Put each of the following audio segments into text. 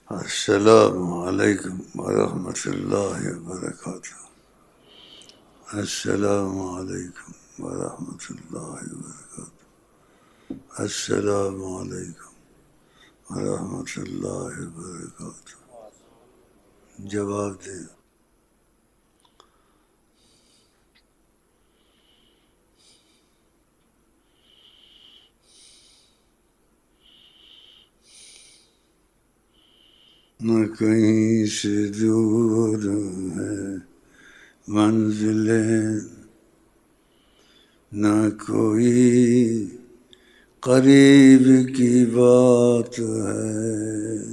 السلام علیکم ورحمۃ اللہ وبرکاتہ. السلام علیکم ورحمۃ اللہ وبرکاتہ. السلام علیکم ورحمۃ اللہ وبرکاتہ. جواب دیں. نہ کہیں سے دور ہے منزلیں، نہ کوئی قریب کی بات ہے،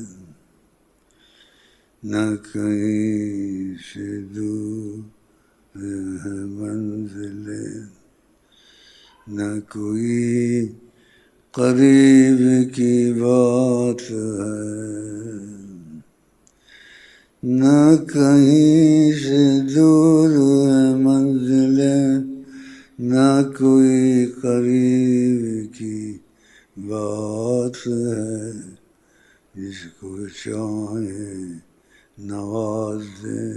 نہ کہیں سے دور ہے منزلیں، نہ کوئی قریب کی بات ہے، نہ کہیں سے دور ہے منزلیں، نہ کوئی قریب کی بات ہے، جس کو چاہے نواز دے،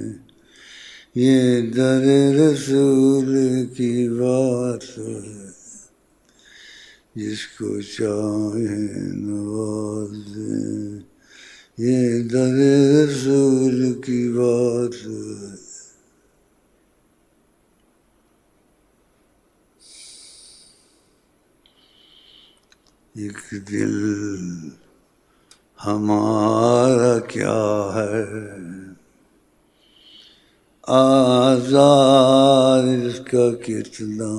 یہ در رسول کی بات ہے، جس کو چاہے نواز دے، یہ در رسول کی بات ہے. ایک دل ہمارا کیا ہے، آزار اس کا کتنا،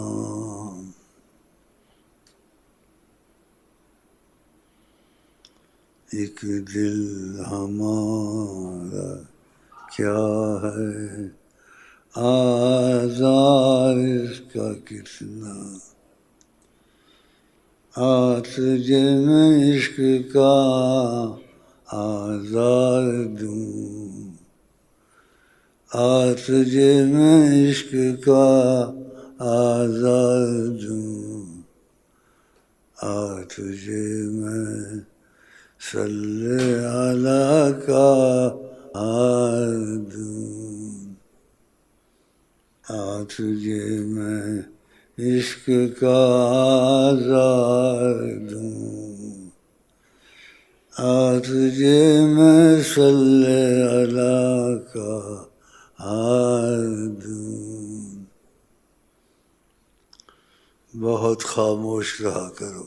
ایک دل ہمارا کیا ہے، آزار اس کا کتنا، آتش میں عشق کا آزار دوں، آتش میں عشق کا آزار دوں، آتش میں صلی اللہ کا آزار دوں، آتش میں عشق کا آزار دوں، آتش میں صلی اللہ کا آزار دوں. بہت خاموش رہا کرو.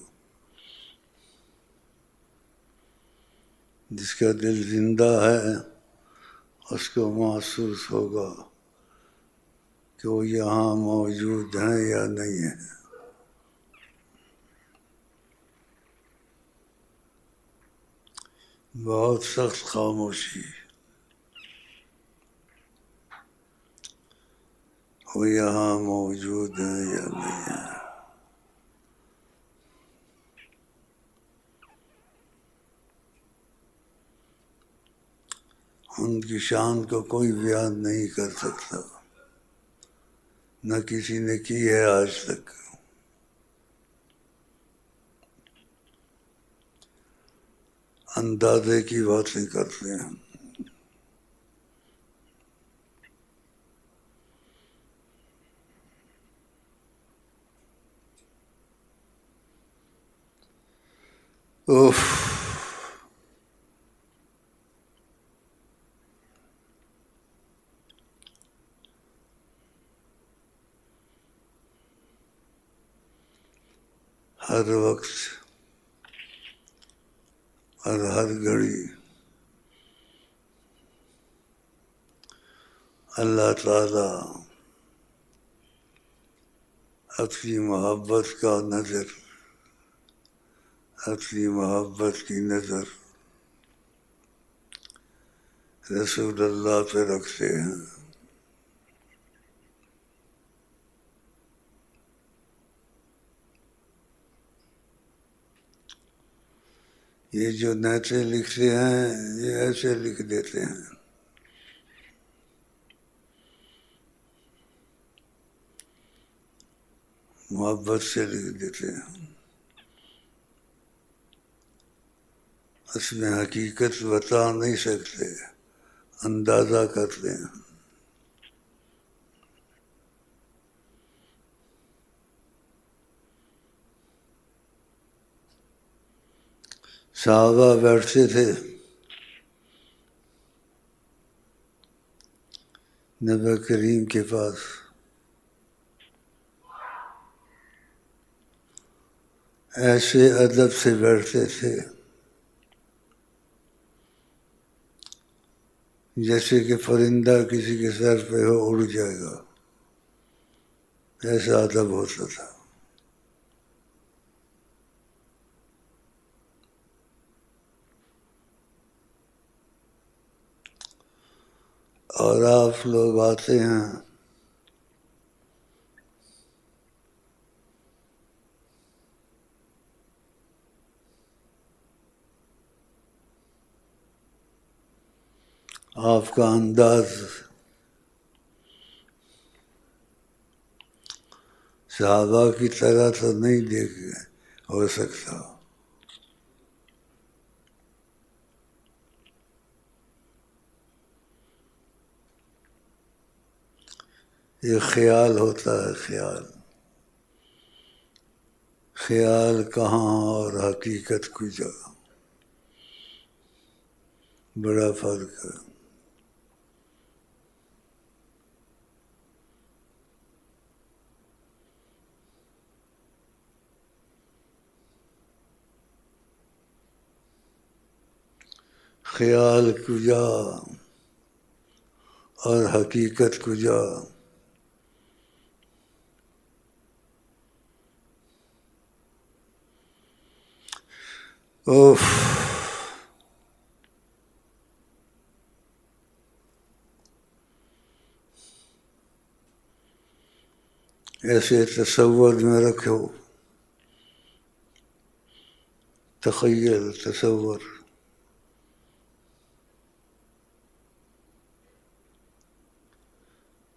جس کا دل زندہ ہے اس کو محسوس ہوگا کہ وہ یہاں موجود ہیں یا نہیں ہیں. بہت سخت خاموشی، وہ یہاں موجود ہیں یا نہیں ہیں. ان کی شان کو کوئی بیان نہیں کر سکتا، نہ کسی نے کی ہے آج تک. اندازے کی باتیں کرتے ہیں. اوف. ہر وقت اور ہر گھڑی اللہ تعالیٰ اپنی محبت کا نظر، اپنی محبت کی نظر رسول اللہ پہ رکھتے ہیں. یہ جو نعتیں لکھتے ہیں یہ ایسے لکھ دیتے ہیں، محبت سے لکھ دیتے ہیں. اس میں حقیقت بتا نہیں سکتے، اندازہ کرتے ہیں۔ صحابہ بیٹھتے تھے نبی کریم کے پاس، ایسے ادب سے بیٹھتے تھے جیسے کہ پرندہ کسی کے سر پہ ہو اڑ جائے گا، ایسا ادب ہوتا تھا۔ اور آپ لوگ آتے ہیں آپ کا انداز صحابہ کی طرح تو نہیں دیکھ ہو سکتا۔ یہ خیال ہوتا ہے، خیال کہاں اور حقیقت کجا، بڑا فرق ہے۔ خیال کجا اور حقیقت کجا، اوف۔ ایسے تصور میں رکھو، تخیل، تصور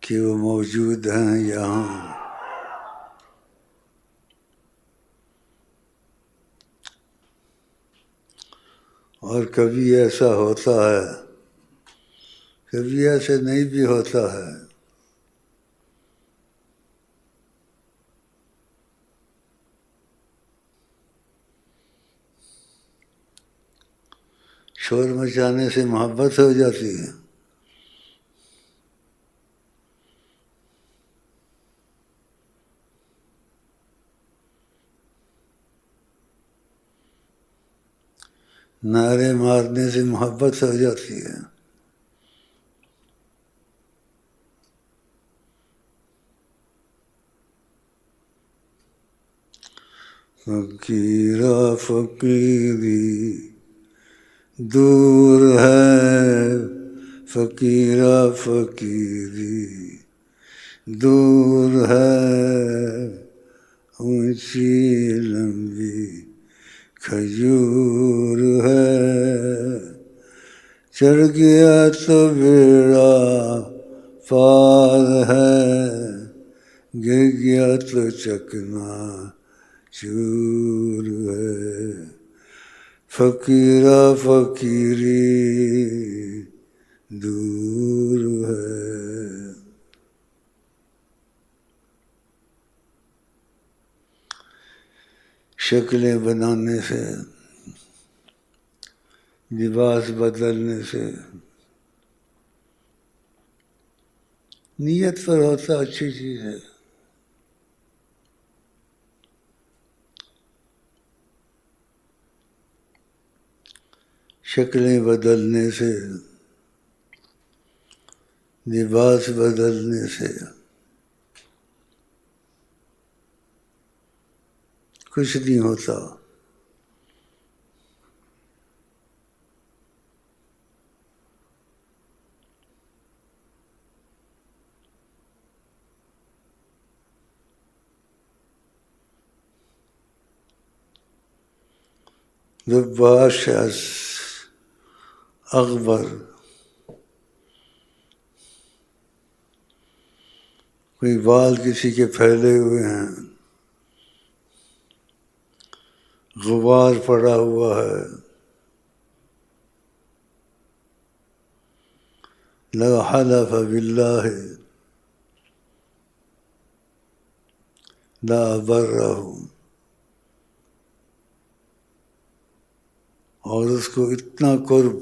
کہ وہ موجود ہیں یہاں، اور کبھی ایسا ہوتا ہے، کبھی ایسے نہیں بھی ہوتا ہے۔ شور مچانے سے محبت ہو جاتی ہے۔ نعرے مارنے سے محبت ہو جاتی ہے۔ فقیرا فقیری دور ہے، فقیرا فقیری دور ہے، اونچی لمبی کھجور ہے، چڑھ گیا تو بیڑا پار ہے، گر گیا تو چکنا چور ہے، فقیرا فقیری دور ہے۔ شکلیں بنانے سے، لباس بدلنے سے نیت پر ہوتا اچھی چیز ہے، شکلیں بدلنے سے، لباس بدلنے سے کچھ نہیں ہوتا۔ رباش اکبر، کوئی بال کسی کے پھیلے ہوئے ہیں، غبار پڑا ہوا ہے، لو حلف باللہ لا برہ، اور اس کو اتنا قرب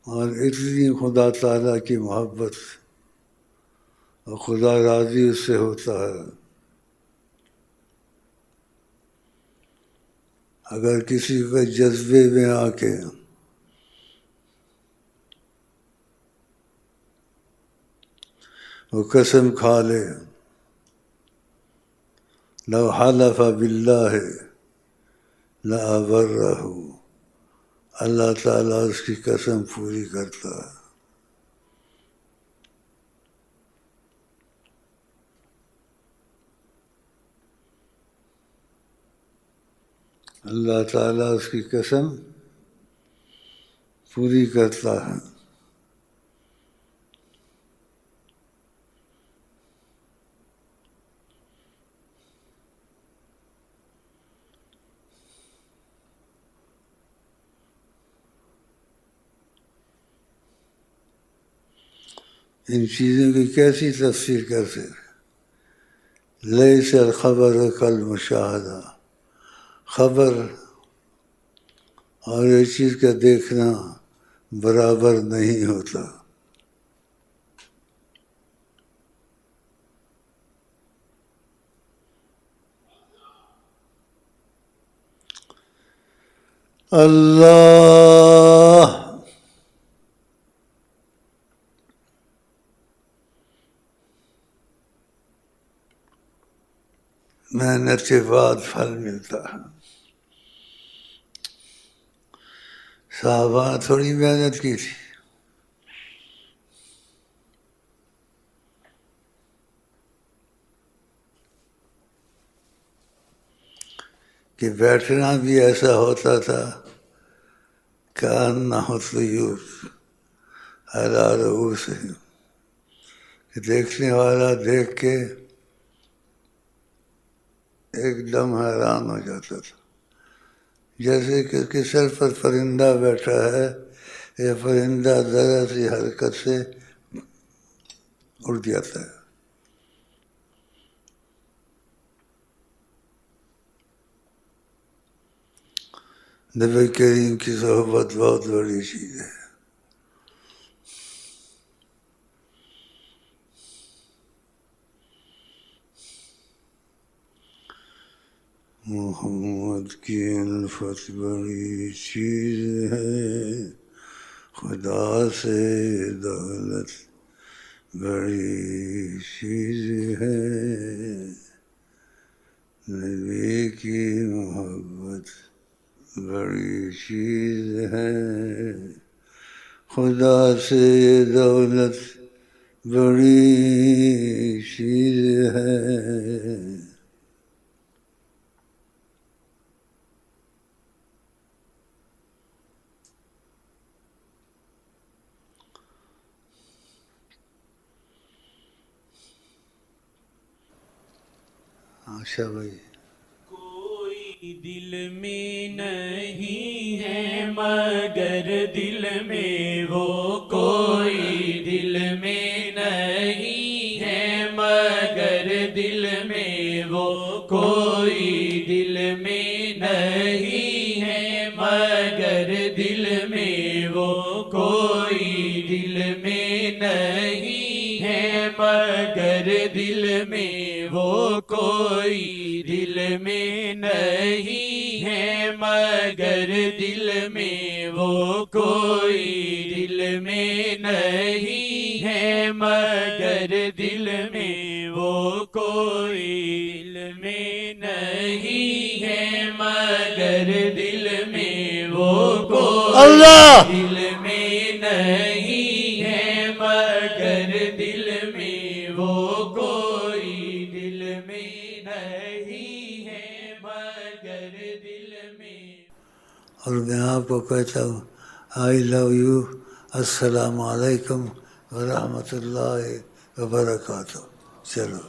اور اتنی خدا تعالیٰ کی محبت اور خدا راضی اس سے ہوتا ہے. اگر کسی کے جذبے میں آ کے وہ قسم کھا لے لو حلف باللہ لأبرہ، اللہ تعالیٰ اس کی قسم پوری کرتا ہے. اللہ تعالیٰ اس کی قسم پوری کرتا ہے. ان چیزوں کی کیسی تفسیر کرتے؟ لیس الخبر کالمشاہدہ، خبر اور یہ چیز کا دیکھنا برابر نہیں ہوتا. اللہ محنت کے بعد پھل ملتا ہے. صحابہ تھوڑی محنت کی تھی، کہ بیٹھنا بھی ایسا ہوتا تھا کأنہ الطیور علی رؤوسہم، کہ دیکھنے والا دیکھ کے ایک دم حیران ہو جاتا تھا، جیسے کہ اس کے سر پر پرندہ بیٹھا ہے، یہ پرندہ ذرا سی حرکت سے اڑ جاتا ہے. نبی کریم کی صحبت بہت بڑی چیز ہے. محمد کی الفت بڑی چیز ہے، خدا سے دولت بڑی چیز ہے، نبی کی محبت بڑی چیز ہے، خدا سے دولت بڑی چیز ہے. آشا بھائی، کوئی دل میں نہیں ہے مگر دل میں وہ، کوئی دل میں نہیں ہے مگر دل میں وہ، کوئی دل میں نہیں ہے مگر دل میں وہ، کوئی دل میں نہیں ہے مگر دل میں وہ، کوئی دل میں نہیں ہے مگر دل میں وہ، کوئی دل میں نہیں ہے مگر دل میں وہ، کوئی دل میں نہیں ہے مگر دل میں وہ، کوئی اللہ دل میں نہیں ہے مگر دل میں وہ، کوئی دل میں نہیں ہے مگر دل میں. اور میں آپ کو کہتا ہوں آئی لو یو، السلام علیکم ورحمۃ اللہ وبرکاتہ. چلو.